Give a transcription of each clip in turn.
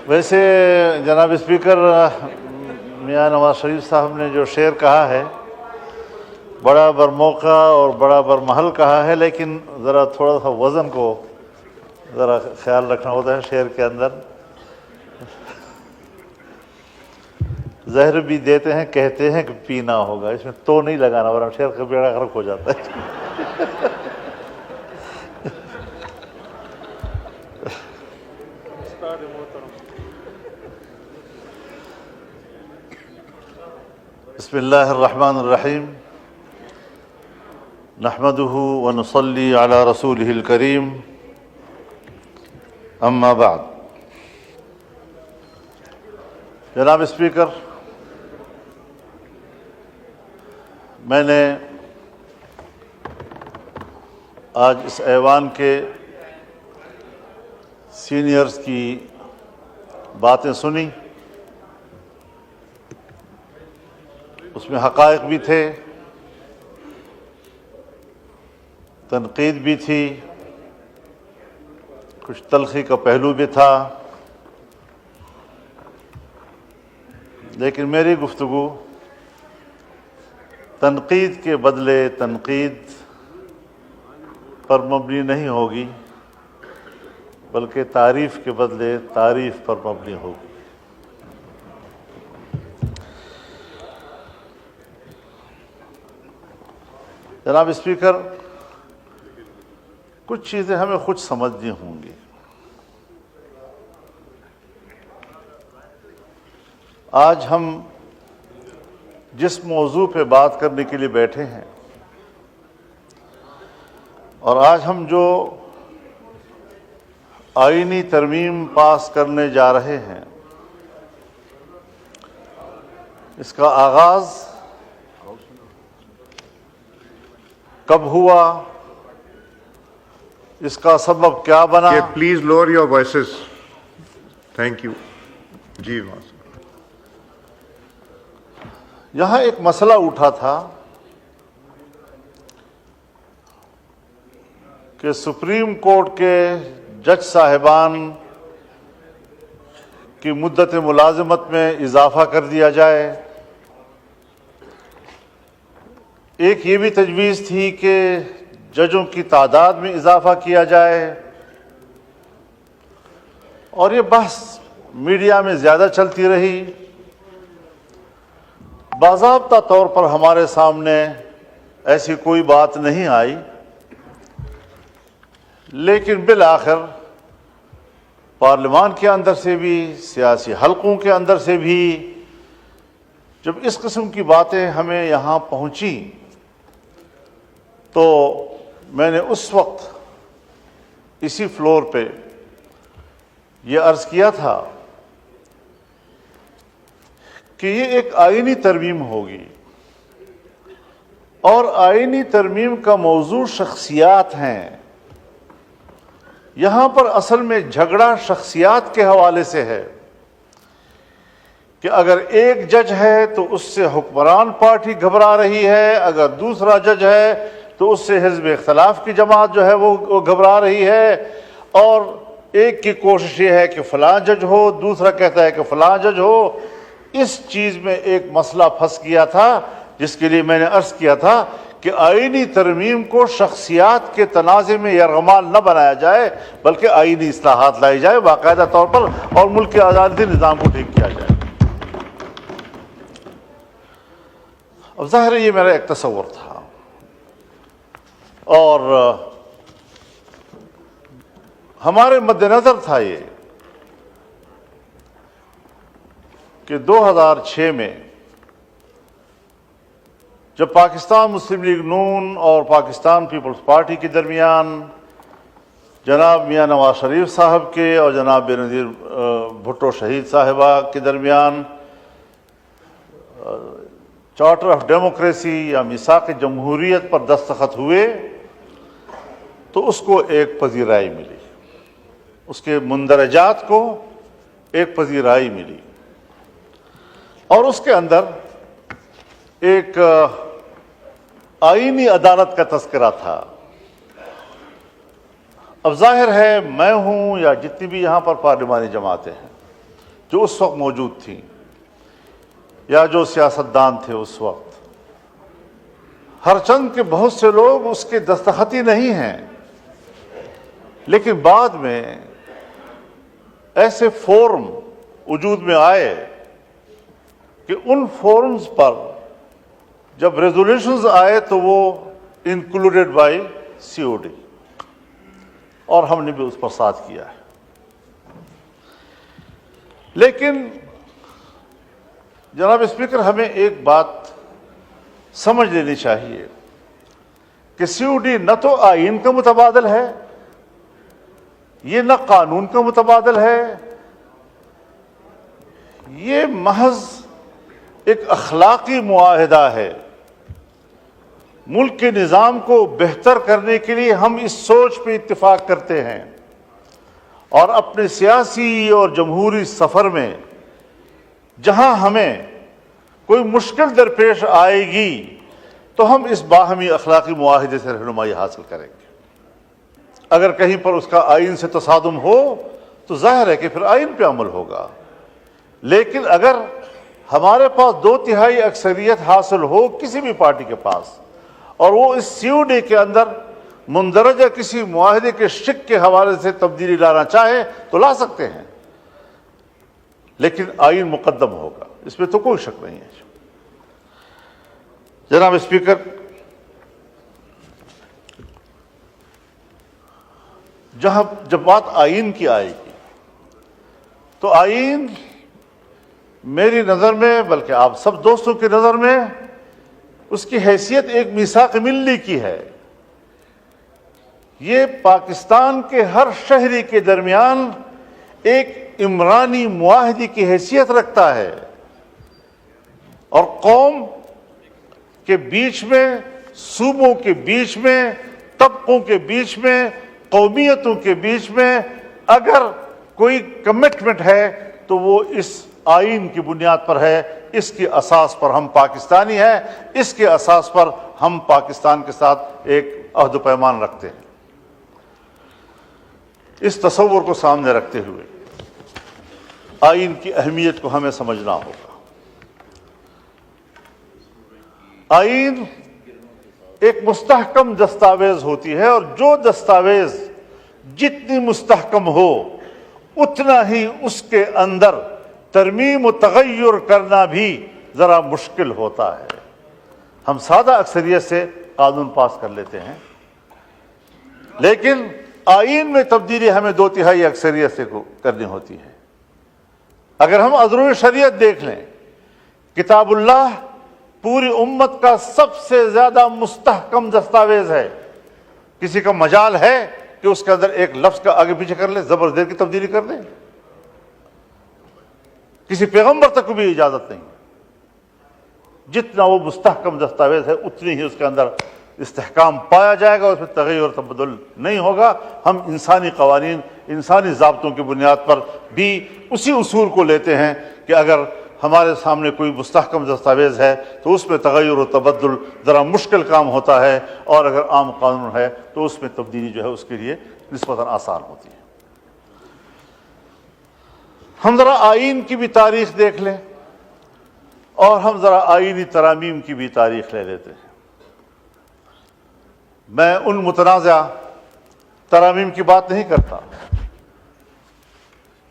ویسے جناب اسپیکر میاں نواز شریف صاحب نے جو شعر کہا ہے بڑا برموقع اور بڑا برمحل کہا ہے، لیکن ذرا تھوڑا سا وزن کو ذرا خیال رکھنا ہوتا ہے شعر کے اندر۔ زہر بھی دیتے ہیں کہتے ہیں کہ پینا ہوگا، اس میں تو نہیں لگانا ورنہ شعر کا بیڑا غرق ہو جاتا ہے۔ بسم اللہ الرحمن الرحیم، نحمدہ ونصلی علی رسولہ الکریم، اما بعد۔ جناب اسپیکر، میں نے آج اس ایوان کے سینئرز کی باتیں سنی، اس میں حقائق بھی تھے، تنقید بھی تھی، کچھ تلخی کا پہلو بھی تھا، لیکن میری گفتگو تنقید کے بدلے تنقید پر مبنی نہیں ہوگی، بلکہ تعریف کے بدلے تعریف پر مبنی ہوگی۔ جناب اسپیکر، کچھ چیزیں ہمیں خود سمجھنی ہوں گی۔ آج ہم جس موضوع پہ بات کرنے کے لیے بیٹھے ہیں اور آج ہم جو آئینی ترمیم پاس کرنے جا رہے ہیں، اس کا آغاز کب ہوا، اس کا سبب کیا بنا؟ Please lower your voices, thank you جی۔ یہاں ایک مسئلہ اٹھا تھا کہ سپریم کورٹ کے جج صاحبان کی مدت ملازمت میں اضافہ کر دیا جائے۔ ایک یہ بھی تجویز تھی کہ ججوں کی تعداد میں اضافہ کیا جائے، اور یہ بحث میڈیا میں زیادہ چلتی رہی۔ باضابطہ طور پر ہمارے سامنے ایسی کوئی بات نہیں آئی، لیکن بالآخر پارلیمان کے اندر سے بھی، سیاسی حلقوں کے اندر سے بھی جب اس قسم کی باتیں ہمیں یہاں پہنچیں تو میں نے اس وقت اسی فلور پہ یہ عرض کیا تھا کہ یہ ایک آئینی ترمیم ہوگی، اور آئینی ترمیم کا موضوع شخصیات ہیں۔ یہاں پر اصل میں جھگڑا شخصیات کے حوالے سے ہے کہ اگر ایک جج ہے تو اس سے حکمران پارٹی گھبرا رہی ہے، اگر دوسرا جج ہے تو اس سے حزب اختلاف کی جماعت جو ہے وہ گھبرا رہی ہے، اور ایک کی کوشش یہ ہے کہ فلاں جج ہو، دوسرا کہتا ہے کہ فلاں جج ہو۔ اس چیز میں ایک مسئلہ پھنس گیا تھا، جس کے لیے میں نے عرض کیا تھا کہ آئینی ترمیم کو شخصیات کے تنازع میں یرغمال نہ بنایا جائے، بلکہ آئینی اصلاحات لائی جائے باقاعدہ طور پر، اور ملک کے عدالتی نظام کو ٹھیک کیا جائے۔ اب ظاہر ہے یہ میرا ایک تصور تھا، اور ہمارے مد نظر تھا یہ کہ 2006 میں جب پاکستان مسلم لیگ نون اور پاکستان پیپلز پارٹی کے درمیان جناب میاں نواز شریف صاحب کے اور جناب بے نظیر بھٹو شہید صاحبہ کے درمیان چارٹر آف ڈیموکریسی یا میثاق جمہوریت پر دستخط ہوئے، تو اس کو ایک پذیرائی ملی، اس کے مندرجات کو ایک پذیرائی ملی، اور اس کے اندر ایک آئینی عدالت کا تذکرہ تھا۔ اب ظاہر ہے میں ہوں یا جتنی بھی یہاں پر پارلیمانی جماعتیں ہیں، جو اس وقت موجود تھیں یا جو سیاستدان تھے اس وقت، ہرچند کہ بہت سے لوگ اس کے دستخطی نہیں ہیں، لیکن بعد میں ایسے فورم وجود میں آئے کہ ان فورمز پر جب ریزولوشنز آئے تو وہ انکلوڈیڈ بائی COD، اور ہم نے بھی اس پر ساتھ کیا ہے۔ لیکن جناب اسپیکر، ہمیں ایک بات سمجھ لینی چاہیے کہ COD نہ تو آئین کا متبادل ہے، یہ نہ قانون کا متبادل ہے، یہ محض ایک اخلاقی معاہدہ ہے۔ ملک کے نظام کو بہتر کرنے کے لیے ہم اس سوچ پہ اتفاق کرتے ہیں، اور اپنے سیاسی اور جمہوری سفر میں جہاں ہمیں کوئی مشکل درپیش آئے گی تو ہم اس باہمی اخلاقی معاہدے سے رہنمائی حاصل کریں گے۔ اگر کہیں پر اس کا آئین سے تصادم ہو تو ظاہر ہے کہ پھر آئین پہ عمل ہوگا، لیکن اگر ہمارے پاس 2/3 اکثریت حاصل ہو کسی بھی پارٹی کے پاس، اور وہ اس COD کے اندر مندرجہ کسی معاہدے کے شق کے حوالے سے تبدیلی لانا چاہے تو لا سکتے ہیں، لیکن آئین مقدم ہوگا، اس میں تو کوئی شک نہیں ہے۔ جناب اسپیکر، جب بات آئین کی آئے گی تو آئین میری نظر میں، بلکہ آپ سب دوستوں کی نظر میں، اس کی حیثیت ایک میثاق ملی کی ہے۔ یہ پاکستان کے ہر شہری کے درمیان ایک عمرانی معاہدے کی حیثیت رکھتا ہے، اور قوم کے بیچ میں، صوبوں کے بیچ میں، طبقوں کے بیچ میں، قومیتوں کے بیچ میں اگر کوئی کمٹمنٹ ہے تو وہ اس آئین کی بنیاد پر ہے، اس کی اساس پر ہم پاکستانی ہیں، اس کے اساس پر ہم پاکستان کے ساتھ ایک عہد و پیمان رکھتے ہیں۔ اس تصور کو سامنے رکھتے ہوئے آئین کی اہمیت کو ہمیں سمجھنا ہوگا۔ آئین ایک مستحکم دستاویز ہوتی ہے، اور جو دستاویز جتنی مستحکم ہو اتنا ہی اس کے اندر ترمیم و تغیر کرنا بھی ذرا مشکل ہوتا ہے۔ ہم سادہ اکثریت سے قانون پاس کر لیتے ہیں، لیکن آئین میں تبدیلی ہمیں 2/3 اکثریت سے کرنی ہوتی ہے۔ اگر ہم عذر شریعت دیکھ لیں، کتاب اللہ پوری امت کا سب سے زیادہ مستحکم دستاویز ہے۔ کسی کا مجال ہے کہ اس کے اندر ایک لفظ کا آگے پیچھے کر لے، زبر زیر کی تبدیلی کر دیں؟ کسی پیغمبر تک کو بھی اجازت نہیں۔ جتنا وہ مستحکم دستاویز ہے اتنی ہی اس کے اندر استحکام پایا جائے گا، اس میں تغیر اور تبدل نہیں ہوگا۔ ہم انسانی قوانین، انسانی ضابطوں کی بنیاد پر بھی اسی اصول کو لیتے ہیں کہ اگر ہمارے سامنے کوئی مستحکم دستاویز ہے تو اس میں تغیر و تبدل ذرا مشکل کام ہوتا ہے، اور اگر عام قانون ہے تو اس میں تبدیلی جو ہے اس کے لیے نسبتاً آسان ہوتی ہے۔ ہم ذرا آئین کی بھی تاریخ دیکھ لیں، اور ہم ذرا آئینی ترامیم کی بھی تاریخ لے لیتے ہیں۔ میں ان متنازع ترامیم کی بات نہیں کرتا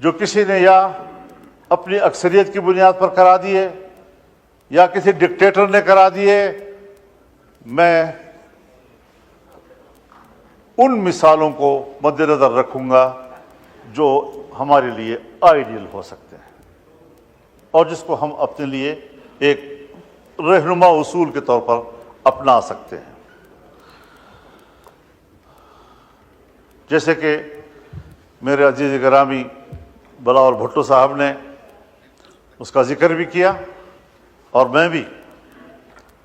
جو کسی نے یا اپنی اکثریت کی بنیاد پر کرا دیے یا کسی ڈکٹیٹر نے کرا دیے۔ میں ان مثالوں کو مد نظر رکھوں گا جو ہمارے لیے آئیڈیل ہو سکتے ہیں، اور جس کو ہم اپنے لیے ایک رہنما اصول کے طور پر اپنا سکتے ہیں۔ جیسے کہ میرے عزیز گرامی بلاول بھٹو صاحب نے اس کا ذکر بھی کیا، اور میں بھی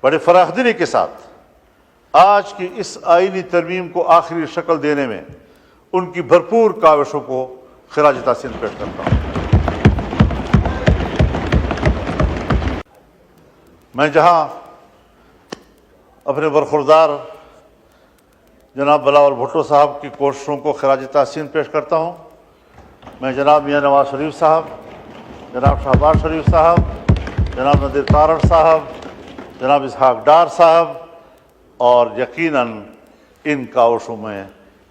بڑے فراخ دلی کے ساتھ آج کی اس آئینی ترمیم کو آخری شکل دینے میں ان کی بھرپور کاوشوں کو خراج تحسین پیش کرتا ہوں۔ میں جہاں اپنے برخوردار جناب بلاول بھٹو صاحب کی کوششوں کو خراج تحسین پیش کرتا ہوں، میں جناب میاں نواز شریف صاحب جناب شہباز شریف صاحب، جناب نذیر تارڑ صاحب، جناب اسحاق ڈار صاحب، اور یقیناً ان کاوشوں میں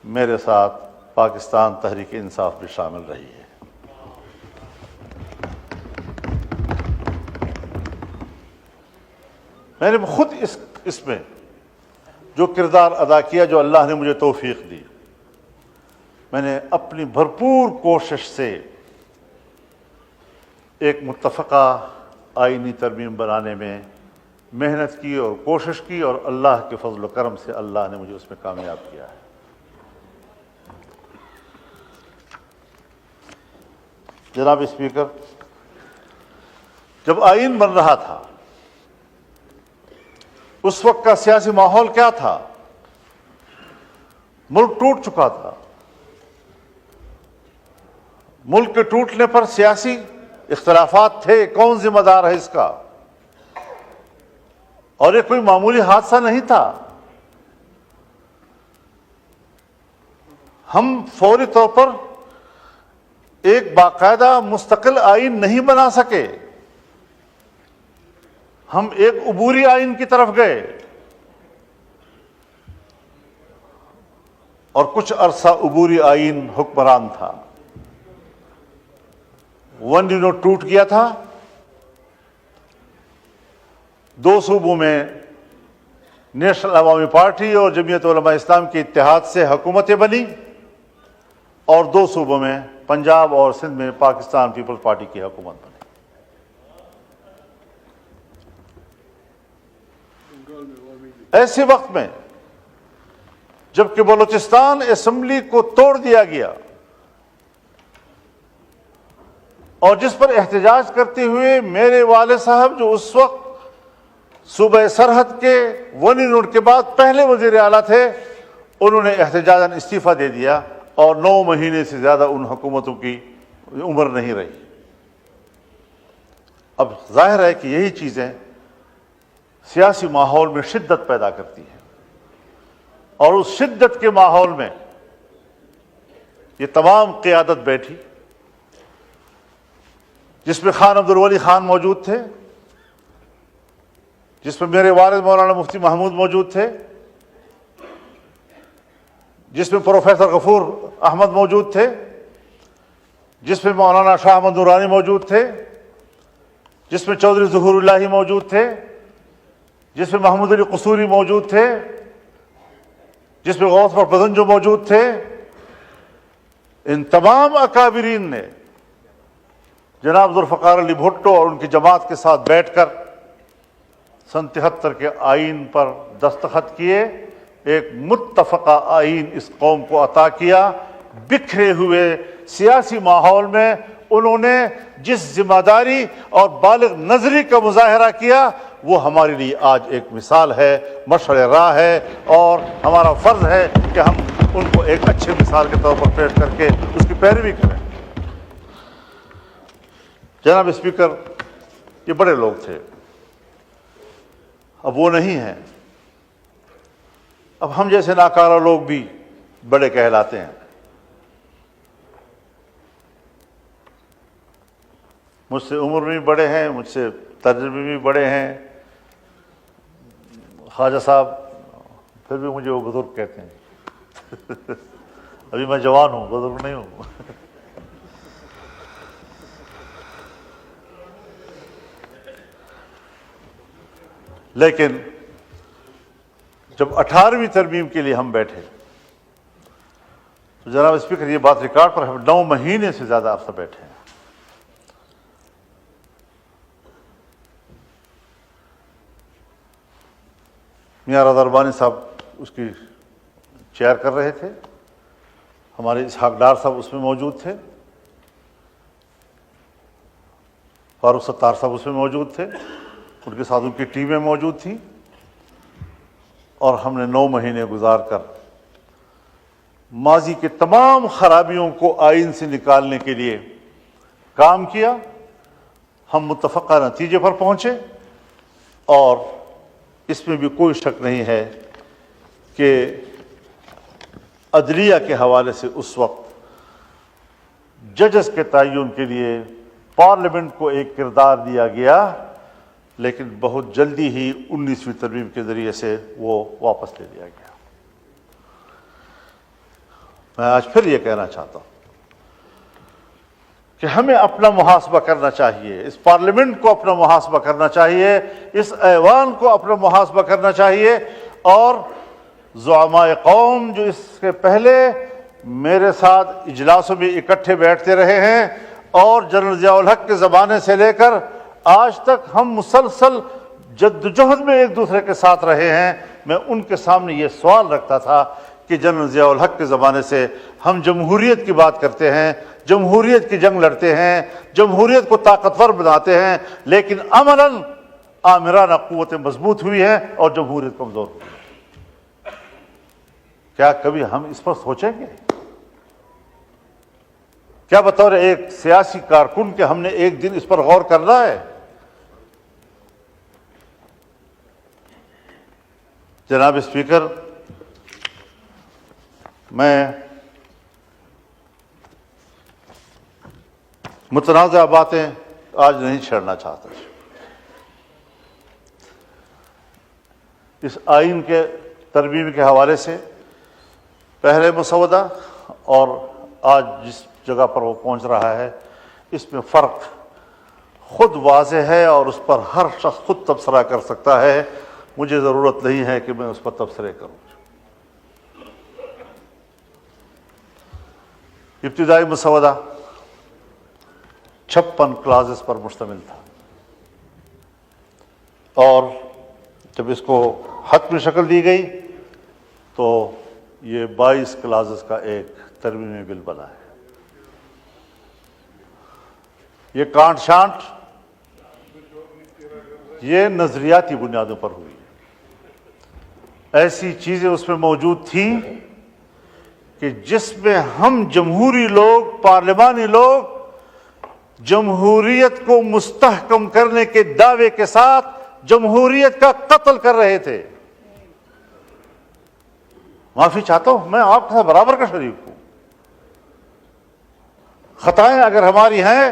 میرے ساتھ پاکستان تحریک انصاف بھی شامل رہی ہے۔ میں نے خود اس میں جو کردار ادا کیا، جو اللہ نے مجھے توفیق دی، میں نے اپنی بھرپور کوشش سے ایک متفقہ آئینی ترمیم بنانے میں محنت کی اور کوشش کی، اور اللہ کے فضل و کرم سے اللہ نے مجھے اس میں کامیاب کیا ہے۔ جناب اسپیکر، جب آئین بن رہا تھا اس وقت کا سیاسی ماحول کیا تھا؟ ملک ٹوٹ چکا تھا۔ ملک کے ٹوٹنے پر سیاسی اختلافات تھے، کون ذمہ دار ہے اس کا؟ اور یہ کوئی معمولی حادثہ نہیں تھا۔ ہم فوری طور پر ایک باقاعدہ مستقل آئین نہیں بنا سکے، ہم ایک عبوری آئین کی طرف گئے، اور کچھ عرصہ عبوری آئین حکمران تھا۔ ون یونٹ ٹوٹ گیا تھا، دو صوبوں میں نیشنل عوامی پارٹی اور جمعیت علماء اسلام کے اتحاد سے حکومتیں بنی، اور دو صوبوں میں پنجاب اور سندھ میں پاکستان پیپلز پارٹی کی حکومت بنی۔ ایسے وقت میں جبکہ بلوچستان اسمبلی کو توڑ دیا گیا، اور جس پر احتجاج کرتے ہوئے میرے والد صاحب جو اس وقت صوبہ سرحد کے ون یونٹ کے بعد پہلے وزیر اعلیٰ تھے، انہوں نے احتجاجاً استعفیٰ دے دیا، اور 9 مہینے سے زیادہ ان حکومتوں کی عمر نہیں رہی۔ اب ظاہر ہے کہ یہی چیزیں سیاسی ماحول میں شدت پیدا کرتی ہیں، اور اس شدت کے ماحول میں یہ تمام قیادت بیٹھی، جس میں خان عبدالولی خان موجود تھے، جس میں میرے والد مولانا مفتی محمود موجود تھے، جس میں پروفیسر غفور احمد موجود تھے، جس میں مولانا شاہ احمد نورانی موجود تھے، جس میں چودھری ظہور الہی موجود تھے، جس میں محمود علی قصوری موجود تھے، جس میں غوث بخش بدنجو موجود تھے۔ ان تمام اکابرین نے جناب ذوالفقار علی بھٹو اور ان کی جماعت کے ساتھ بیٹھ کر سن 73 کے آئین پر دستخط کیے، ایک متفقہ آئین اس قوم کو عطا کیا۔ بکھرے ہوئے سیاسی ماحول میں انہوں نے جس ذمہ داری اور بالغ نظری کا مظاہرہ کیا، وہ ہمارے لیے آج ایک مثال ہے، مشعل راہ ہے، اور ہمارا فرض ہے کہ ہم ان کو ایک اچھے مثال کے طور پر پیش کر کے اس کی پیروی کریں۔ جناب اسپیکر، یہ بڑے لوگ تھے، اب وہ نہیں ہیں۔ اب ہم جیسے ناکارہ لوگ بھی بڑے کہلاتے ہیں۔ مجھ سے عمر میں بھی بڑے ہیں، مجھ سے تجربے میں بھی بڑے ہیں۔ خواجہ صاحب پھر بھی مجھے وہ بزرگ کہتے ہیں۔ ابھی میں جوان ہوں، بزرگ نہیں ہوں۔ لیکن جب 18ویں ترمیم کے لیے ہم بیٹھے تو جناب اسپیکر، یہ بات ریکارڈ پر، ہم 9 مہینے سے زیادہ عرصہ بیٹھے ہیں۔ میاں رضا ربانی صاحب اس کی چیئر کر رہے تھے، ہمارے اسحاق ڈار صاحب اس میں موجود تھے، فاروق ستار صاحب اس میں موجود تھے، ان کے ساتھ ان کی ٹیمیں موجود تھیں، اور ہم نے 9 مہینے گزار کر ماضی کے تمام خرابیوں کو آئین سے نکالنے کے لیے کام کیا۔ ہم متفقہ نتیجے پر پہنچے، اور اس میں بھی کوئی شک نہیں ہے کہ عدلیہ کے حوالے سے اس وقت ججز کے تعین کے لیے پارلیمنٹ کو ایک کردار دیا گیا، لیکن بہت جلدی ہی 19ویں ترمیم کے ذریعے سے وہ واپس لے لیا گیا۔ میں آج پھر یہ کہنا چاہتا ہوں کہ ہمیں اپنا محاسبہ کرنا چاہیے، اس پارلیمنٹ کو اپنا محاسبہ کرنا چاہیے، اس ایوان کو اپنا محاسبہ کرنا چاہیے، اور زعماء قوم جو اس کے پہلے میرے ساتھ اجلاسوں میں اکٹھے بیٹھتے رہے ہیں، اور جنرل ضیاء الحق کے زمانے سے لے کر آج تک ہم مسلسل جدوجہد میں ایک دوسرے کے ساتھ رہے ہیں، میں ان کے سامنے یہ سوال رکھتا تھا کہ جنرل ضیاء الحق کے زمانے سے ہم جمہوریت کی بات کرتے ہیں، جمہوریت کی جنگ لڑتے ہیں، جمہوریت کو طاقتور بناتے ہیں، لیکن عملاً آمرانہ قوتیں مضبوط ہوئی ہیں اور جمہوریت کمزور ہوئی ہے۔ کیا کبھی ہم اس پر سوچیں گے؟ کیا بطور ایک سیاسی کارکن کہ ہم نے ایک دن اس پر غور کرنا ہے؟ جناب اسپیکر، میں متنازع باتیں آج نہیں چھیڑنا چاہتا۔ اس آئین کے ترمیم کے حوالے سے پہلے مسودہ اور آج جس جگہ پر وہ پہنچ رہا ہے، اس میں فرق خود واضح ہے، اور اس پر ہر شخص خود تبصرہ کر سکتا ہے۔ مجھے ضرورت نہیں ہے کہ میں اس پر تبصرے کروں۔ ابتدائی مسودہ 56 کلازز پر مشتمل تھا، اور جب اس کو حتمی شکل دی گئی تو یہ 22 کلازز کا ایک ترمیمی بل بنا ہے۔ یہ کانٹ شانٹ یہ نظریاتی بنیادوں پر ہوئی ہے۔ ایسی چیزیں اس میں موجود تھیں کہ جس میں ہم جمہوری لوگ، پارلیمانی لوگ جمہوریت کو مستحکم کرنے کے دعوے کے ساتھ جمہوریت کا قتل کر رہے تھے۔ معافی چاہتا ہوں، میں آپ کے ساتھ برابر کا شریک ہوں۔ خطائیں اگر ہماری ہیں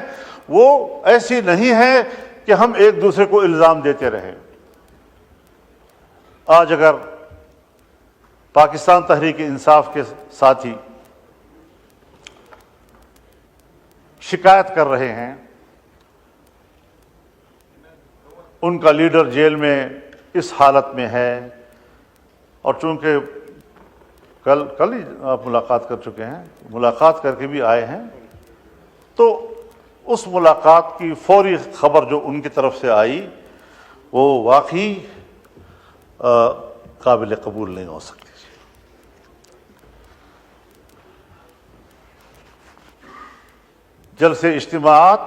وہ ایسی نہیں ہیں کہ ہم ایک دوسرے کو الزام دیتے رہیں۔ آج اگر پاکستان تحریک انصاف کے ساتھی شکایت کر رہے ہیں، ان کا لیڈر جیل میں اس حالت میں ہے، اور چونکہ کل ہی آپ ملاقات کر چکے ہیں، ملاقات کر کے بھی آئے ہیں، تو اس ملاقات کی فوری خبر جو ان کی طرف سے آئی وہ واقعی قابل قبول نہیں ہو سکتی۔ جلسے اجتماعات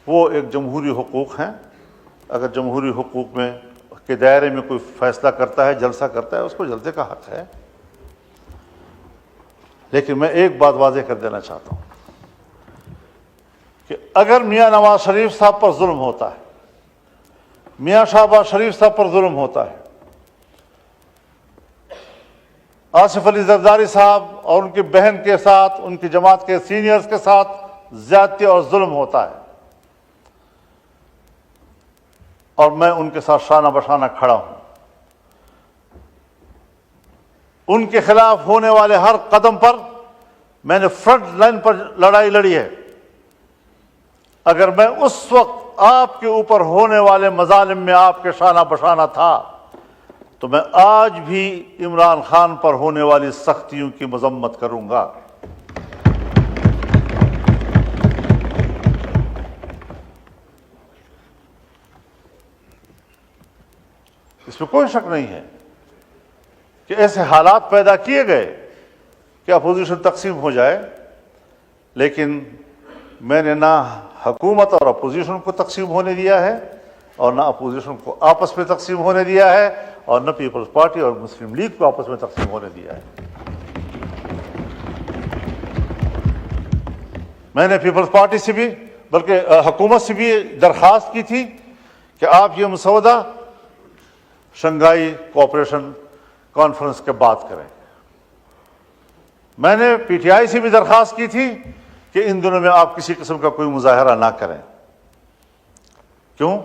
وہ ایک جمہوری حقوق ہیں۔ اگر جمہوری حقوق میں کے دائرے میں کوئی فیصلہ کرتا ہے، جلسہ کرتا ہے، اس کو جلسے کا حق ہے۔ لیکن میں ایک بات واضح کر دینا چاہتا ہوں کہ اگر میاں نواز شریف صاحب پر ظلم ہوتا ہے، میاں شہباز شریف صاحب پر ظلم ہوتا ہے، آصف علی زرداری صاحب اور ان کی بہن کے ساتھ، ان کی جماعت کے سینئرز کے ساتھ زیادتی اور ظلم ہوتا ہے، اور میں ان کے ساتھ شانہ بشانہ کھڑا ہوں، ان کے خلاف ہونے والے ہر قدم پر میں نے فرنٹ لائن پر لڑائی لڑی ہے۔ اگر میں اس وقت آپ کے اوپر ہونے والے مظالم میں آپ کے شانہ بشانہ تھا تو میں آج بھی عمران خان پر ہونے والی سختیوں کی مذمت کروں گا۔ اس میں کوئی شک نہیں ہے کہ ایسے حالات پیدا کیے گئے کہ اپوزیشن تقسیم ہو جائے، لیکن میں نے نہ حکومت اور اپوزیشن کو تقسیم ہونے دیا ہے، اور نہ اپوزیشن کو آپس میں تقسیم ہونے دیا ہے، اور نہ پیپلز پارٹی اور مسلم لیگ کو آپس میں تقسیم ہونے دیا ہے۔ میں نے پیپلز پارٹی سے بھی، بلکہ حکومت سے بھی درخواست کی تھی کہ آپ یہ مسودہ شنگھائی کوآپریشن کانفرنس کے بعد کریں۔ میں نے پی ٹی آئی سے بھی درخواست کی تھی کہ ان دنوں میں آپ کسی قسم کا کوئی مظاہرہ نہ کریں. کیوں؟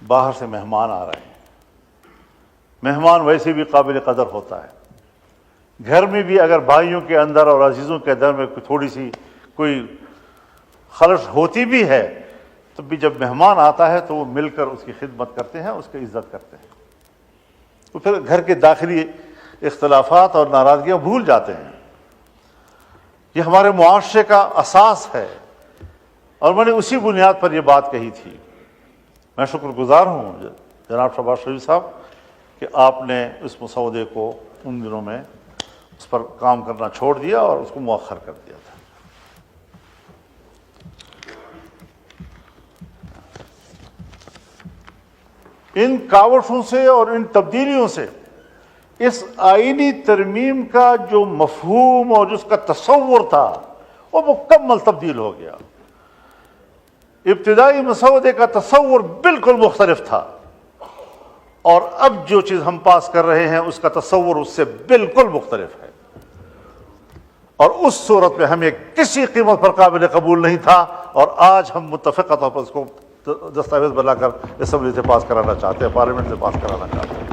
باہر سے مہمان آ رہے ہیں. مہمان ویسے بھی قابل قدر ہوتا ہے. گھر میں بھی اگر بھائیوں کے اندر اور عزیزوں کے اندر میں تھوڑی سی کوئی خلش ہوتی بھی ہے تو بھی جب مہمان آتا ہے تو وہ مل کر اس کی خدمت کرتے ہیں, اس کی عزت کرتے ہیں. تو پھر گھر کے داخلی اختلافات اور ناراضگیاں بھول جاتے ہیں. یہ ہمارے معاشرے کا اساس ہے اور میں نے اسی بنیاد پر یہ بات کہی تھی. میں شکر گزار ہوں جناب شہباز شریف صاحب کہ آپ نے اس مسودے کو ان دنوں میں اس پر کام کرنا چھوڑ دیا اور اس کو مؤخر کر دیا تھا. ان کاوشوں سے اور ان تبدیلیوں سے اس آئینی ترمیم کا جو مفہوم اور جس کا تصور تھا وہ مکمل تبدیل ہو گیا. ابتدائی مسودے کا تصور بالکل مختلف تھا اور اب جو چیز ہم پاس کر رہے ہیں اس کا تصور اس سے بالکل مختلف ہے. اور اس صورت میں ہمیں کسی قیمت پر قابل قبول نہیں تھا اور آج ہم متفقہ طور پر اس کو دستاویز بنا کر اسمبلی سے پاس کرانا چاہتے ہیں, پارلیمنٹ سے پاس کرانا چاہتے ہیں.